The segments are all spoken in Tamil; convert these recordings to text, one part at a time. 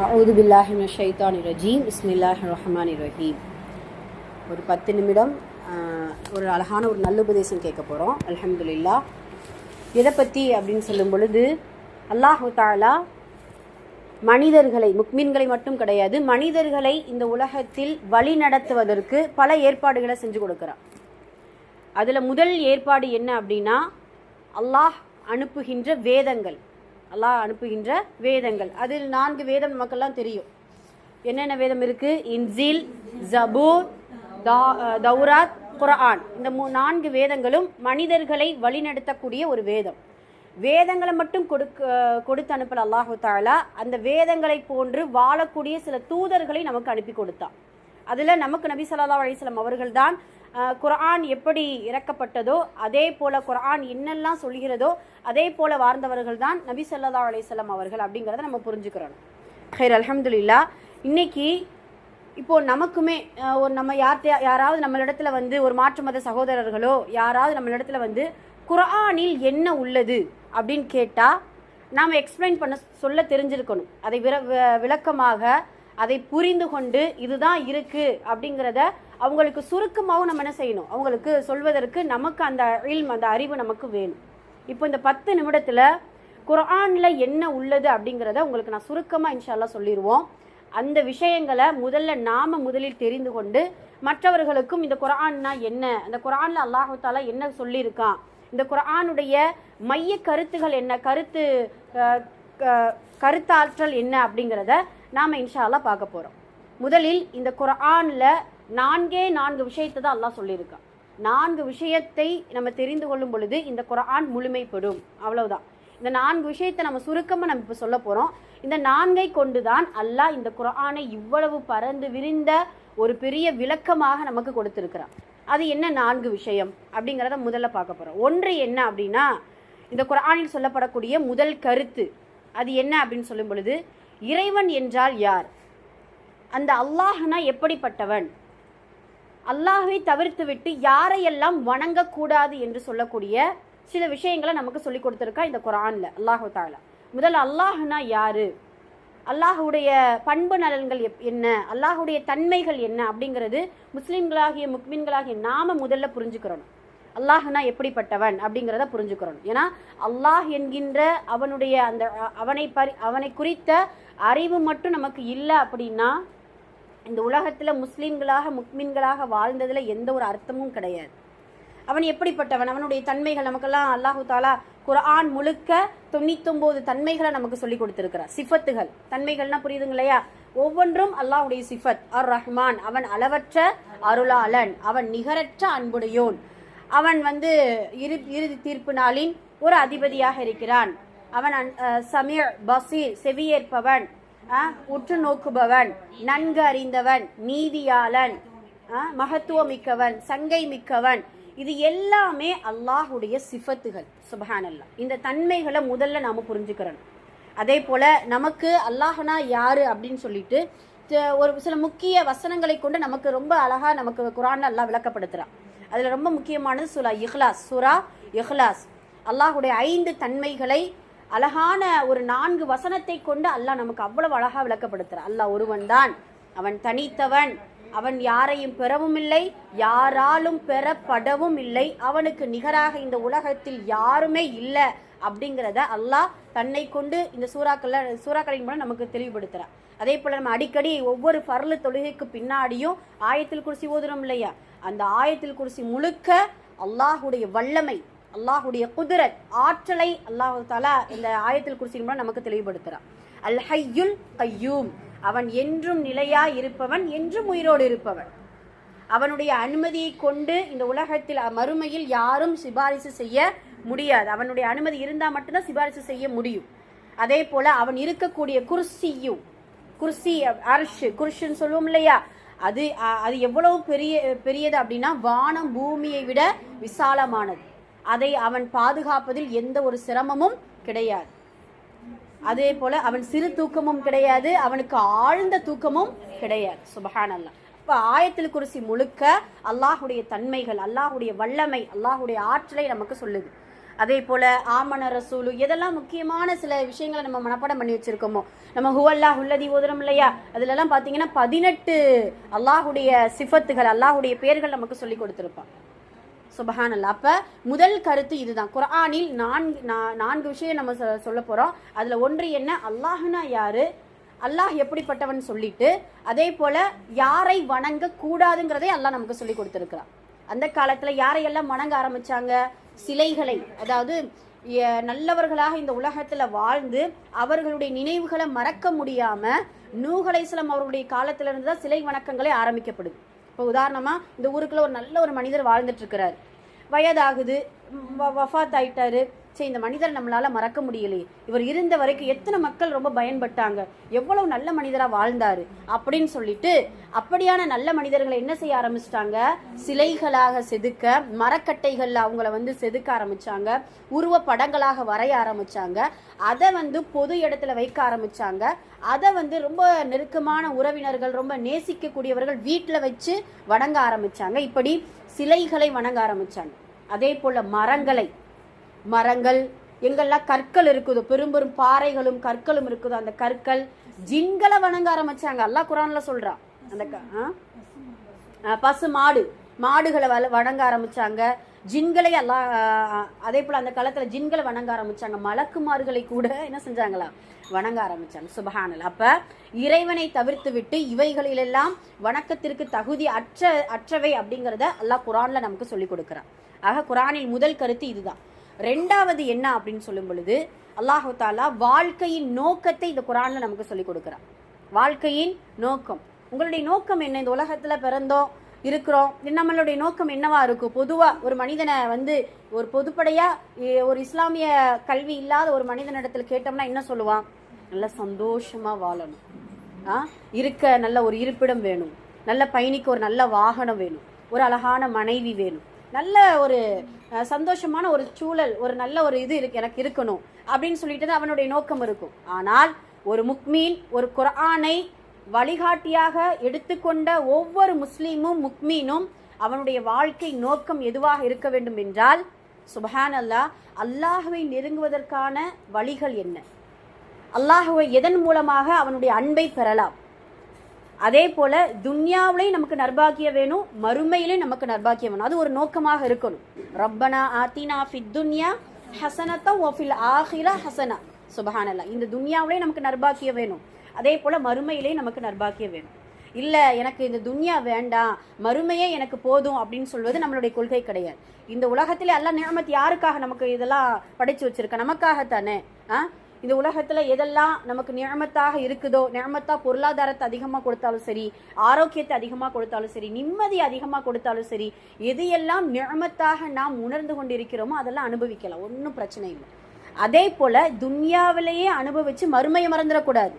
அஊது பில்லாஹி மினஷ் ஷைத்தானிர் ரஜீம். பிஸ்மில்லாஹிர் ரஹ்மானிர் ரஹீம். ஒரு 10 நிமிடம் ஒரு அழகான ஒரு நல்லுபதேசம் கேட்க போகிறோம். அல்ஹம்துலில்லாஹ். எதை பற்றி அப்படின்னு சொல்லும் பொழுது, அல்லாஹு தஆலா மனிதர்களை, முக்மீன்களை மட்டும் கிடையாது, மனிதர்களை இந்த உலகத்தில் வழி நடத்துவதற்கு பல ஏற்பாடுகளை செஞ்சு கொடுக்குறான். அதில் முதல் ஏற்பாடு என்ன அப்படின்னா, அல்லாஹ் அனுப்புகின்ற வேதங்கள். அதில் 4 வேதம் நமக்கெல்லாம் தெரியும். என்னென்ன வேதம் இருக்கு? இன்ஜீல், ஜபூர், தௌராத், குர்ஆன். இந்த 4 வேதங்களும் மனிதர்களை வழிநடத்தக்கூடிய ஒரு வேதம். வேதங்களை மட்டும் கொடுத்து அனுப்பல அல்லாஹு தஆலா, அந்த வேதங்களை போன்று வாழக்கூடிய சில தூதர்களை நமக்கு அனுப்பி கொடுத்தான். அதில் நமக்கு நபி ஸல்லல்லாஹு அலைஹி வஸல்லம் அவர்கள் தான் குர்ஆன் எப்படி இறக்கப்பட்டதோ அதே போல, குர்ஆன் என்னெல்லாம் சொல்கிறதோ அதே போல வாழ்ந்தவர்கள் தான் நபி ஸல்லல்லாஹு அலைஹி வஸல்லம் அவர்கள் அப்படிங்கிறத நம்ம புரிஞ்சுக்கிறோம். ஹைர், அல்ஹம்துலில்லாஹ். இன்னைக்கு இப்போ நமக்குமே நம்ம யாராவது நம்மளிடத்துல வந்து ஒரு மாற்று மத சகோதரர்களோ யாராவது நம்மளிடத்துல வந்து குர்ஆனில் என்ன உள்ளது அப்படின்னு கேட்டால் நாம் எக்ஸ்பிளைன் பண்ண சொல்ல தெரிஞ்சிருக்கணும். அதை விளக்கமாக அதை புரிந்து கொண்டு இதுதான் இருக்கு அப்படிங்கிறத அவங்களுக்கு சுருக்கமாகவும் நம்ம என்ன செய்யணும், அவங்களுக்கு சொல்வதற்கு நமக்கு அந்த அந்த அறிவு நமக்கு வேணும். இப்போ இந்த 10 நிமிடத்தில் குர்ஆனில் என்ன உள்ளது அப்படிங்கிறத உங்களுக்கு நான் சுருக்கமாக இன்ஷா அல்லாஹ் சொல்லிடுவோம். அந்த விஷயங்களை முதலில் தெரிந்து கொண்டு மற்றவர்களுக்கும் இந்த குர்ஆன்னா என்ன, அந்த குர்ஆனில் அல்லாஹு தஆலா என்ன சொல்லியிருக்கான், இந்த குர்ஆனுடைய மைய கருத்துகள் என்ன, கருத்தாற்றல் என்ன அப்படிங்கிறத நாம் இன்ஷா அல்லாஹ் பார்க்க போகிறோம். முதலில் இந்த குர்ஆனில் 4 விஷயத்தை தான் அல்லாஹ் சொல்லியிருக்கான். 4 விஷயத்தை நம்ம தெரிந்து கொள்ளும் பொழுது இந்த குர்ஆன் முழுமைப்படும். அவ்வளவுதான். இந்த 4 விஷயத்தை நம்ம சுருக்கமாக நம்ம இப்போ சொல்ல போகிறோம். இந்த 4ஐ கொண்டு தான் அல்லாஹ் இந்த குர்ஆனை இவ்வளவு பறந்து விரிந்த ஒரு பெரிய விளக்கமாக நமக்கு கொடுத்திருக்கிறான். அது என்ன 4 விஷயம் அப்படிங்கிறத முதல்ல பார்க்க போகிறோம். ஒன்று என்ன அப்படின்னா, இந்த குர்ஆனில் சொல்லப்படக்கூடிய முதல் கருத்து அது என்ன அப்படின்னு சொல்லும் பொழுது, இறைவன் என்றால் யார், அந்த அல்லாஹ்னா எப்படிப்பட்டவன், அல்லாஹ்வை தவிர்த்து விட்டு யாரையெல்லாம் வணங்கக்கூடாது என்று சொல்லக்கூடிய சில விஷயங்களை நமக்கு சொல்லி கொடுத்துருக்கா இந்த குர்ஆன்ல அல்லாஹு தஆலா. முதல்ல அல்லாஹ்னா யாரு, அல்லாஹுடைய பண்பு நலன்கள் என்ன, அல்லாஹுடைய தன்மைகள் என்ன அப்படிங்கிறது முஸ்லிம்களாகிய முக்மீன்களாகிய நாம முதல்ல புரிஞ்சுக்கிறோம். அல்லாஹ்னா எப்படிப்பட்டவன் அப்படிங்கிறத புரிஞ்சுக்கிறோம். ஏன்னா அல்லாஹ் என்கின்ற அவனுடைய அந்த அவனை குறித்த அறிவு மட்டும் நமக்கு இல்லை அப்படின்னா இந்த உலகத்தில் முஸ்லீம்களாக முக்மீன்களாக வாழ்ந்ததில் எந்த ஒரு அர்த்தமும் கிடையாது. அவன் எப்படிப்பட்டவன், அவனுடைய தன்மைகள் நமக்கெல்லாம் அல்லாஹு தஆலா குர்ஆன் முழுக்க 99 தன்மைகளை நமக்கு சொல்லி கொடுத்திருக்கிறார். சிஃபத்துகள், தன்மைகள்னா புரியுதுங்க இல்லையா? ஒவ்வொன்றும் அல்லாஹுடைய சிஃபத். அர் ரஹ்மான், அவன் அளவற்ற அருளாளன், அவன் நிகரற்ற அன்புடையோன், அவன் இறுதி தீர்ப்பு நாளின் ஒரு அதிபதியாக இருக்கிறான், அவன் சமீர் பசீர், செவியேற்பவன், உற்று நோக்குபவன், நன்கு அறிந்தவன், நீதியாளன், மகத்துவமிக்கவன், சங்கை மிக்கவன். இது எல்லாமே அல்லாஹுடைய சிஃபத்துகள். சுப்ஹானல்லாஹ். இந்த தன்மைகளை முதல்ல நாம புரிஞ்சுக்கிறோம். அதே போல நமக்கு அல்லாஹ்னா யாரு அப்படின்னு சொல்லிட்டு ஒரு சில முக்கிய வசனங்களை கொண்டு நமக்கு ரொம்ப அழகா நமக்கு குர்ஆன்ல அல்லாஹ் விளக்கப்படுத்துறான். அதுல ரொம்ப முக்கியமானது சூரா இஹ்லாஸ். அல்லாஹுடைய 5 தன்மைகளை அழகான ஒரு 4 வசனத்தை கொண்டு அல்லாஹ் நமக்கு அவ்வளவு அழகா விளக்கப்படுத்துறான். அல்லாஹ் ஒருவன் தான், அவன் தனித்தவன், அவன் யாரையும் பெறவும் இல்லை, யாராலும் பெறப்படவும் இல்லை, அவனுக்கு நிகராக இந்த உலகத்தில் யாருமே இல்லை அப்படிங்கிறத அல்லாஹ் தன்னை கொண்டு இந்த சூறாக்களின் மூலம் நமக்கு தெளிவுபடுத்துறான். அதே போல நம்ம அடிக்கடி ஒவ்வொரு ஃபர்லு தொழுகைக்கு பின்னாடியும் ஆயத்துல் குர்சி ஓதுறோம் இல்லையா? அந்த ஆயத்துல் குர்சி முழுக்க அல்லாஹுடைய வல்லமை, அல்லாஹுடைய குதிரத், ஆற்றலை அல்லாஹு தஆலா இந்த ஆயத்துல் குர்சியின் மூலம் நமக்கு தெளிவுபடுத்துறான். அல் ஹய்யுல் கய்யூம், அவன் என்றும் நிலையாய் இருப்பவன், என்றும் உயிரோடு இருப்பவன். அவனுடைய அனுமதியை கொண்டு இந்த உலகத்தில் மறுமையில் யாரும் சிபாரிசு செய்ய முடியாது. அவனுடைய அனுமதி இருந்தால் மட்டும்தான் சிபாரிசு செய்ய முடியும். அதே போல அவன் இருக்கக்கூடிய குர்சி, அர்ஷ், குர்ஷுன்னு சொல்லுவோம் இல்லையா? அது எவ்வளவு பெரியது அப்படின்னா வானம் பூமியை விட விசாலமானது. அதை அவன் பாதுகாப்பதில் எந்த ஒரு சிரமமும் கிடையாது. அதே போல அவன் சிறு தூக்கமும் கிடையாது, அவனுக்கு ஆழ்ந்த தூக்கமும் கிடையாது. சுப்ஹானல்லாஹ். இப்போ ஆயத்துல் குர்சி முழுக்க அல்லாஹுடைய தன்மைகள், அல்லாஹுடைய வல்லமை, அல்லாஹுடைய ஆற்றலை நமக்கு சொல்லுது. அதே போல ஆமன ரசூலு, எதெல்லாம் முக்கியமான சில விஷயங்களை நம்ம மனப்பாடம் பண்ணி வச்சிருக்கோமோ, நம்ம ஹுவல்லா ஹுல்லதி ஓதுறோம் இல்லையா, அதுலலாம் பார்த்தீங்கன்னா 18 அல்லாஹுடைய சிஃபத்துகள், அல்லாஹுடைய பேர்கள் நமக்கு சொல்லி கொடுத்துருப்பான். சுபஹானல்லாஹ். அப்ப முதல் கருத்து இதுதான். குர்ஆனில் 4 விஷயம் நம்ம சொல்ல போறோம். அதுல ஒன்று என்ன, அல்லாஹ்னா யாரு, அல்லாஹ் எப்படிப்பட்டவன் சொல்லிட்டு, அதே போல யாரை வணங்க கூடாதுங்கிறதே அல்லாஹ் நமக்கு சொல்லி கொடுத்திருக்கிறான். அந்த காலத்துல யாரையெல்லாம் வணங்க ஆரம்பிச்சாங்க, சிலைகளை. அதாவது நல்லவர்களாக இந்த உலகத்துல வாழ்ந்து அவர்களுடைய நினைவுகளை மறக்க முடியாம நூஹ் அலைஹிஸ்ஸலாம் அவருடைய காலத்துல இருந்து தான் சிலை வணக்கங்களே ஆரம்பிக்கப்படுது. இப்போ உதாரணமா இந்த ஊருக்குள்ள ஒரு நல்ல ஒரு மனிதர் வாழ்ந்துட்டு இருக்கிறாரு, வயதாகுது, வஃபாத் ஆயிட்டாரு. சரி, இந்த மனிதரை நம்மளால மறக்க முடியலையே, இவர் இருந்த வரைக்கும் எத்தனை மக்கள் ரொம்ப பயன்பட்டாங்க, எவ்வளவு நல்ல மனிதரா வாழ்ந்தாரு அப்படின்னு சொல்லிட்டு அப்படியான நல்ல மனிதர்களை என்ன செய்ய ஆரம்பிச்சிட்டாங்க, சிலைகளாக செதுக்க, மரக்கட்டைகள்ல அவங்கள செதுக்க ஆரம்பிச்சாங்க, உருவ படங்களாக வரைய ஆரம்பிச்சாங்க, அதை பொது இடத்துல வைக்க ஆரம்பிச்சாங்க, அதை ரொம்ப நெருக்கமான உறவினர்கள், ரொம்ப நேசிக்கக்கூடியவர்கள் வீட்டுல வச்சு வணங்க ஆரம்பிச்சாங்க. இப்படி சிலைகளை வணங்க ஆரம்பிச்சாங்க. அதே போல மரங்கள் எங்கெல்லாம் கற்கள் இருக்குதோ, பெரும் பெரும் பாறைகளும் கற்களும் இருக்குதோ, அந்த கற்கள், ஜின்களை வணங்க ஆரம்பிச்சாங்க. அல்லாஹ் குர்ஆன்ல சொல்றான். அந்த பசு மாடுகளை வணங்க ஆரம்பிச்சாங்க. ஜின்களை அல்லாஹ், அதே போல அந்த காலத்துல ஜின்களை வணங்க ஆரம்பிச்சாங்க. மலக்குமார்களை கூட என்ன செஞ்சாங்களா, வணங்க ஆரம்பிச்சாங்க. சுபஹானல்லாஹ். அப்ப இறைவனை தவிர்த்து விட்டு இவைகளிலெல்லாம் வணக்கத்திற்கு தகுதி அற்றவை அப்படிங்கறத அல்லாஹ் குர்ஆன்ல நமக்கு சொல்லி கொடுக்கிறான். ஆக குர்ஆனில் முதல் கருத்து இதுதான். ரெண்டாவது என்ன அப்படின்னு சொல்லும் பொழுது, அல்லாஹு தாலா வாழ்க்கையின் நோக்கத்தை இந்த குர்ஆன்ல நமக்கு சொல்லி கொடுக்கிறான். வாழ்க்கையின் நோக்கம், உங்களுடைய நோக்கம் என்ன, இந்த உலகத்துல பிறந்தோம் இருக்கிறோம், நம்மளுடைய நோக்கம் என்னவா இருக்கும்? பொதுவா ஒரு மனிதனை ஒரு பொதுப்படையா ஒரு இஸ்லாமிய கல்வி இல்லாத ஒரு மனிதனிடத்துல கேட்டோம்னா என்ன சொல்லுவான், நல்ல சந்தோஷமா வாழணும், இருக்க நல்ல ஒரு இருப்பிடம் வேணும், நல்ல பயணிக்க ஒரு நல்ல வாகனம் வேணும், ஒரு அழகான மனைவி வேணும், நல்ல ஒரு சந்தோஷமான ஒரு சூழல், ஒரு நல்ல ஒரு இது எனக்கு இருக்கணும் அப்படின்னு சொல்லிட்டு தான் அவனுடைய நோக்கம் இருக்கும். ஆனால் ஒரு முக்மீன், ஒரு குர்ஆனை வழிகாட்டியாக எடுத்துக்கொண்ட ஒவ்வொரு முஸ்லீமும் முக்மீனும் அவனுடைய வாழ்க்கை நோக்கம் எதுவாக இருக்க வேண்டும் என்றால், சுப்ஹானல்லாஹ், அல்லாஹ்வை நெருங்குவதற்கான வழிகள் என்ன, அல்லாஹ்வை எதன் மூலமாக அவனுடைய அன்பை பெறலாம், அதே போல துன்யாவிலையும் நமக்கு நர்பாக்கிய வேணும், மறுமையிலையும் நமக்கு நர்பாக்கியம் வேணும். அது ஒரு நோக்கமாக இருக்கணும். ரப்பனா ஆத்தினா ஃபித் துன்யா ஹஸனத்தன் வ ஃபில் ஆখিরা ஹஸனா. சுப்ஹானல்லாஹ். இந்த துன்யாவிலையும் நமக்கு நர்பாக்கிய வேணும், அதே போல மறுமையிலையும் நமக்கு நர்பாக்கிய வேணும். இல்ல எனக்கு இந்த துன்யா வேண்டாம், மறுமையே எனக்கு போதும் அப்படின்னு சொல்வது நம்மளுடைய கொள்கை கிடையாது. இந்த உலகத்திலே அல்லாஹ் நிஅமத் யாருக்காக நமக்கு இதெல்லாம் படைச்சு வச்சிருக்க, நமக்காகத்தானே. இந்த உலகத்துல எதெல்லாம் நமக்கு நிஅமத்தாக இருக்குதோ, நிஅமத்தா பொருளாதாரத்தை அதிகமா கொடுத்தாலும் சரி, ஆரோக்கியத்தை அதிகமா கொடுத்தாலும் சரி, நிம்மதி அதிகமா கொடுத்தாலும் சரி, எது எல்லாம் நிஅமத்தாக நாம் உணர்ந்து கொண்டிருக்கிறோமோ அதெல்லாம் அனுபவிக்கலாம், ஒன்றும் பிரச்சனை இல்லை. அதே போல துன்யாவிலேயே அனுபவிச்சு மறுமையை மறந்துடக்கூடாது.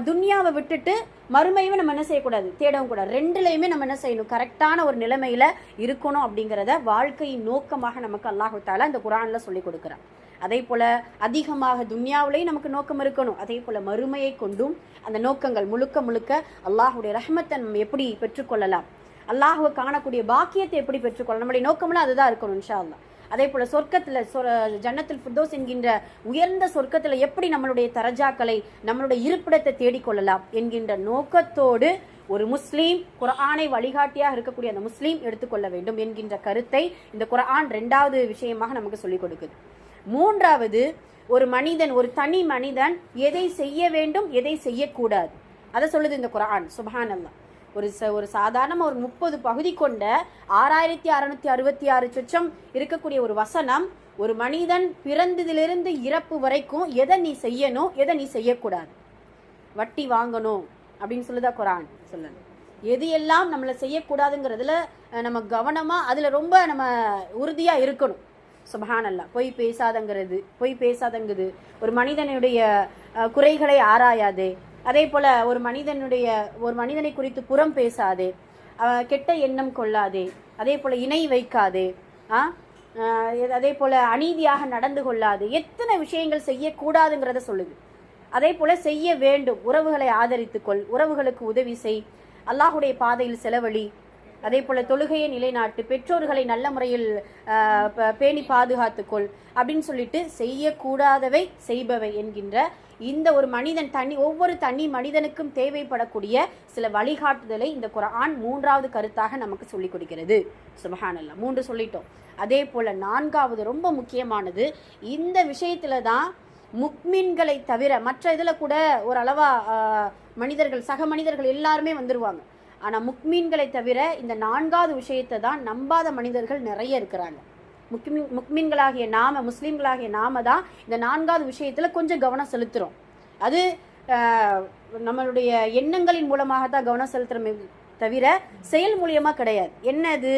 துன்யாவை விட்டுட்டு மறுமையுமே நம்ம என்ன செய்யக்கூடாது, தேடவும் கூடாது. ரெண்டுலையுமே நம்ம என்ன செய்யணும், கரெக்டான ஒரு நிலைமையில இருக்கணும் அப்படிங்கிறத வாழ்க்கையின் நோக்கமாக நமக்கு அல்லாஹ் தஆலா இந்த குர்ஆன்ல சொல்லி கொடுக்கிறான். அதே போல அதிகமாக துன்யாவிலேயே நமக்கு நோக்கம் இருக்கணும், அதே போல மறுமையை கொண்டும் அந்த நோக்கங்கள் முழுக்க அல்லாஹுடைய ரஹ்மத்தை நம்ம எப்படி பெற்றுக்கொள்ளலாம், அல்லாஹுவை காணக்கூடிய பாக்கியத்தை எப்படி பெற்றுக்கொள்ளலாம், நம்முடைய நோக்கம்லாம் அதுதான் இருக்கணும் இன்ஷா அல்லாஹ். அதே போல சொர்க்கத்துல ஜன்னத்துல் ஃபிர்தௌஸ் என்கின்ற உயர்ந்த சொர்க்கத்துல எப்படி நம்மளுடைய தரஜாக்களை, நம்மளுடைய இருப்பிடத்தை தேடிக்கொள்ளலாம் என்கின்ற நோக்கத்தோடு ஒரு முஸ்லீம், குர்ஆனை வழிகாட்டியாக இருக்கக்கூடிய அந்த முஸ்லீம் எடுத்துக்கொள்ள வேண்டும் என்கின்ற கருத்தை இந்த குர்ஆன் 2வது விஷயமாக நமக்கு சொல்லிக் கொடுக்குது. 3வது, ஒரு மனிதன், ஒரு தனி மனிதன் எதை செய்ய வேண்டும், எதை செய்யக்கூடாது, அதை சொல்லுது இந்த குர்ஆன். சுப்ஹானல்லாஹ். ஒரு சாதாரண ஒரு 30 பகுதி கொண்ட 6666 சொச்சம் இருக்கக்கூடிய ஒரு வசனம், ஒரு மனிதன் பிறந்ததிலிருந்து இறப்பு வரைக்கும் எதை நீ செய்யணும், எதை நீ செய்யக்கூடாது, வட்டி வாங்கணும் அப்படின்னு சொல்லுதா குர்ஆன். சொல்லணும் எது எல்லாம் நம்மளை செய்யக்கூடாதுங்கிறதுல நம்ம கவனமா, அதுல ரொம்ப நம்ம உறுதியா இருக்கணும். சுப்ஹானல்லாஹ். பொய் பேசாதங்கிறது, ஒரு மனிதனுடைய குறைகளை ஆராயாதே, அதே போல ஒரு மனிதனை குறித்து புறம் பேசாதே, கெட்ட எண்ணம் கொள்ளாதே, அதே போல இணை வைக்காதே, அதே போல அநீதியாக நடந்து கொள்ளாது, எத்தனை விஷயங்கள் செய்யக்கூடாதுங்கிறத சொல்லுது. அதே போல செய்ய வேண்டும், உறவுகளை ஆதரித்துக்கொள், உறவுகளுக்கு உதவி செய், அல்லாஹுடைய பாதையில் செலவழி, அதே போல தொழுகையை நிலைநாட்டு, பெற்றோர்களை நல்ல முறையில் பேணி பாதுகாத்துக்கொள் அப்படின்னு சொல்லிட்டு செய்யக்கூடாதவை செய்பவை என்கின்ற இந்த ஒரு மனிதன் ஒவ்வொரு தனி மனிதனுக்கும் தேவைப்படக்கூடிய சில வழிகாட்டுதலை இந்த குர்ஆன் 3வது கருத்தாக நமக்கு சொல்லிக் கொடுக்கிறது. சுப்ஹானல்லாஹ், 3 சொல்லிட்டோம். அதே போல 4வது ரொம்ப முக்கியமானது, இந்த விஷயத்துல தான் முக்மின்களை தவிர மற்ற இதுல கூட ஒரு அளவா மனிதர்கள், சக மனிதர்கள் எல்லாருமே வந்துருவாங்க. ஆனா முக்மீன்களை தவிர இந்த 4வது விஷயத்தை தான் நம்பாத மனிதர்கள் நிறைய இருக்கிறாங்க. முக்மீன்களாகிய நாம, முஸ்லீம்களாகிய நாம தான் இந்த 4வது விஷயத்துல கொஞ்சம் கவனம் செலுத்துறோம். அது நம்மளுடைய எண்ணங்களின் மூலமாக தான் கவனம் செலுத்துறோமே தவிர செயல் மூலியமா கிடையாது. என்னது?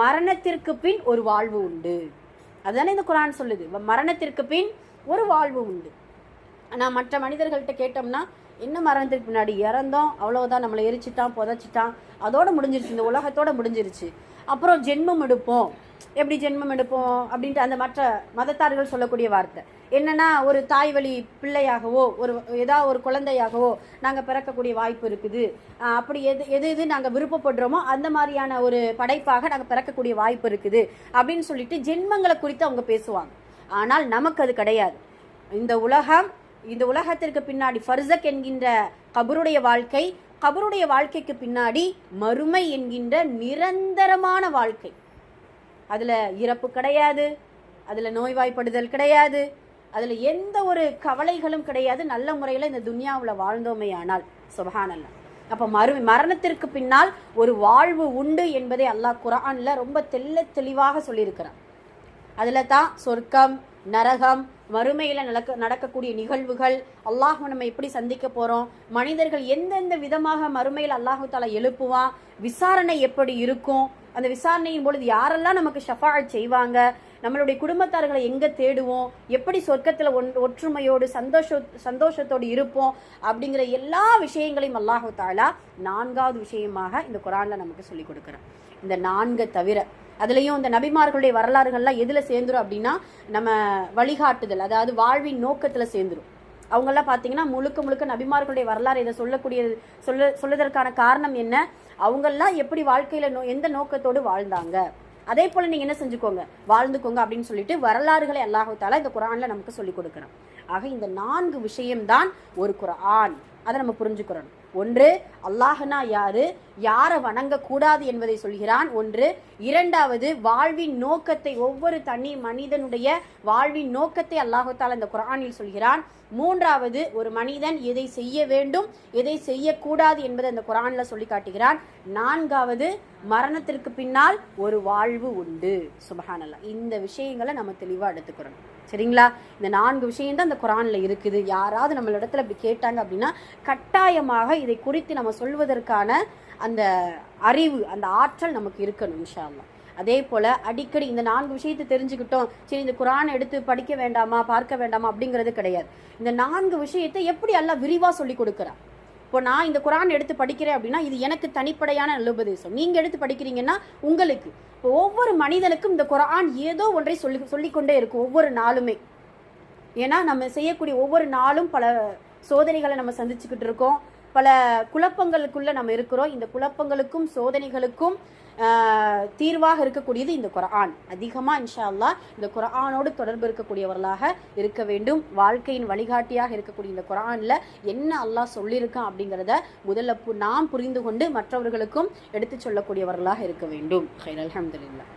மரணத்திற்கு பின் ஒரு வாழ்வு உண்டு. அதுதானே இந்த குர்ஆன் சொல்லுது, மரணத்திற்கு பின் ஒரு வாழ்வு உண்டு. நான் மற்ற மனிதர்கள்ட்ட கேட்டோம்னா, என்ன மரணத்துக்கு பின்னாடி? இறந்தோம், அவ்வளவுதான், நம்மளை எரிச்சிட்டான், புதைச்சிட்டான், அதோட முடிஞ்சிருச்சு, இந்த உலகத்தோட முடிஞ்சிருச்சு. அப்புறம் ஜென்மம் எடுப்போம். எப்படி ஜென்மம் எடுப்போம் அப்படின்ட்டு அந்த மற்ற மதத்தார்கள் சொல்லக்கூடிய வார்த்தை என்னன்னா, ஒரு தாய் வழி பிள்ளையாகவோ ஏதாவது ஒரு குழந்தையாகவோ நாங்கள் பிறக்கக்கூடிய வாய்ப்பு இருக்குது. அப்படி எது நாங்கள் விருப்பப்படுறோமோ அந்த மாதிரியான ஒரு படைப்பாக நாங்கள் பிறக்கக்கூடிய வாய்ப்பு இருக்குது அப்படின்னு சொல்லிட்டு ஜென்மங்களை குறித்து அவங்க பேசுவாங்க. ஆனால் நமக்கு அது கிடையாது. இந்த உலகத்திற்கு பின்னாடி ஃபர்ஸக் என்கின்ற கபருடைய வாழ்க்கை, கபருடைய வாழ்க்கைக்கு பின்னாடி மறுமை என்கின்ற நிரந்தரமான வாழ்க்கை. அதுல இறப்பு கிடையாது, அதுல நோய்வாய்ப்படுதல் கிடையாது, அதுல எந்த ஒரு கவலைகளும் கிடையாது. நல்ல முறையில இந்த துன்யாவுல வாழ்ந்தோமே ஆனால் சுப்ஹானல்லாஹ். அப்ப மரணத்திற்கு பின்னால் ஒரு வாழ்வு உண்டு என்பதை அல்லாஹ் குர்ஆன்ல ரொம்ப தெளிவாக சொல்லியிருக்கிறான். அதுல தான் சொர்க்கம், நரகம், மறுமையில நடக்கக்கூடிய நிகழ்வுகள், அல்லாஹ் நம்ம எப்படி சந்திக்க போறோம், மனிதர்கள் எந்தெந்த விதமாக மறுமையில் அல்லாஹு தஆலா எழுப்புவான், விசாரணை எப்படி இருக்கும், அந்த விசாரணையின் பொழுது யாரெல்லாம் நமக்கு ஷஃபாஅத் செய்வாங்க, நம்மளுடைய குடும்பத்தார்களை எங்க தேடுவோம், எப்படி சொர்க்கத்துல ஒற்றுமையோடு சந்தோஷத்தோடு இருப்போம் அப்படிங்கிற எல்லா விஷயங்களையும் அல்லாஹு தஆலா 4வது விஷயமாக இந்த குர்ஆன்ல நமக்கு சொல்லி கொடுக்கிறான். இந்த 4 தவிர அதுலயும் இந்த நபிமார்களுடைய வரலாறுகள்லாம் எதுல சேர்ந்துரும் அப்படின்னா, நம்ம வழிகாட்டுதல், அதாவது வாழ்வின் நோக்கத்துல சேர்ந்துரும். அவங்கெல்லாம் பாத்தீங்கன்னா முழுக்க நபிமார்களுடைய வரலாறு இதை சொல்லுவதற்கான காரணம் என்ன, அவங்கெல்லாம் எப்படி வாழ்க்கையில எந்த நோக்கத்தோடு வாழ்ந்தாங்க, அதே போல நீங்க என்ன செஞ்சுக்கோங்க, வாழ்ந்துக்கோங்க அப்படின்னு சொல்லிட்டு வரலாறுகளை அல்லாஹ் தஆலா இந்த குர்ஆன்ல நமக்கு சொல்லி கொடுக்கிறான். ஆக இந்த 4 விஷயம்தான் ஒரு குர்ஆன். அதை நம்ம புரிஞ்சுக்கிறோம். ஒன்று, அல்லாஹ்னா யாரு, யாரை வணங்க கூடாது என்பதை சொல்கிறான். ஒன்று. இரண்டாவது, வாழ்வின் நோக்கத்தை, ஒவ்வொரு தனி மனிதனுடைய வாழ்வின் நோக்கத்தை அல்லாஹ் தஆலா இந்த குர்ஆனில் சொல்கிறான். மூன்றாவது, ஒரு மனிதன் எதை செய்ய வேண்டும், எதை செய்யக்கூடாது என்பதை அந்த குர்ஆன்ல சொல்லி காட்டுகிறான். நான்காவது, மரணத்திற்கு பின்னால் ஒரு வாழ்வு உண்டு. சுப்ஹானல்லாஹ். இந்த விஷயங்களை நம்ம தெளிவா எடுத்துக்கிறோம். சரிங்களா? இந்த 4 விஷயம் தான் இந்த குர்ஆன்ல இருக்குது. யாராவது நம்ம இடத்துல இப்படி கேட்டாங்க அப்படின்னா கட்டாயமாக இதை குறித்து நம்ம சொல்வதற்கான அந்த அறிவு, அந்த ஆற்றல் நமக்கு இருக்கணும் இன்ஷா அல்லாஹ். அதே போல அடிக்கடி இந்த 4 விஷயத்தை தெரிஞ்சுக்கிட்டோம், சரி இந்த குர்ஆன் எடுத்து படிக்க வேண்டாமா, பார்க்க வேண்டாமா அப்படிங்கிறது கிடையாது. இந்த 4 விஷயத்தை எப்படி அல்லாஹ் விரிவா சொல்லி கொடுக்குறான். இப்போ நான் இந்த குர்ஆன் எடுத்து படிக்கிறேன் அப்படின்னா இது எனக்கு தனிப்படையான நல்லுபதேசம். நீங்க எடுத்து படிக்கிறீங்கன்னா உங்களுக்கு. இப்போ ஒவ்வொரு மனிதனுக்கும் இந்த குர்ஆன் ஏதோ ஒன்றை சொல்லிக்கொண்டே இருக்கும் ஒவ்வொரு நாளுமே. ஏன்னா நம்ம செய்யக்கூடிய ஒவ்வொரு நாளும் பல சோதனைகளை நம்ம சந்திச்சுக்கிட்டு இருக்கோம், பல குழப்பங்களுக்குள்ள நம்ம இருக்கிறோம். இந்த குழப்பங்களுக்கும் சோதனைகளுக்கும் தீர்வாக இருக்கக்கூடியது இந்த குர்ஆன். அதிகமாக இன்ஷா அல்லாஹ் இந்த குர்ஆனோடு தொடர்பு இருக்கக்கூடியவர்களாக இருக்க வேண்டும். வாழ்க்கையின் வழிகாட்டியாக இருக்கக்கூடிய இந்த குர்ஆன்ல என்ன அல்லாஹ் சொல்லியிருக்கான் அப்படிங்கிறத முதல்ல நாம் புரிந்து கொண்டு மற்றவர்களுக்கும் எடுத்து சொல்லக்கூடியவர்களாக இருக்க வேண்டும். அல்ஹம்துலில்லாஹ்.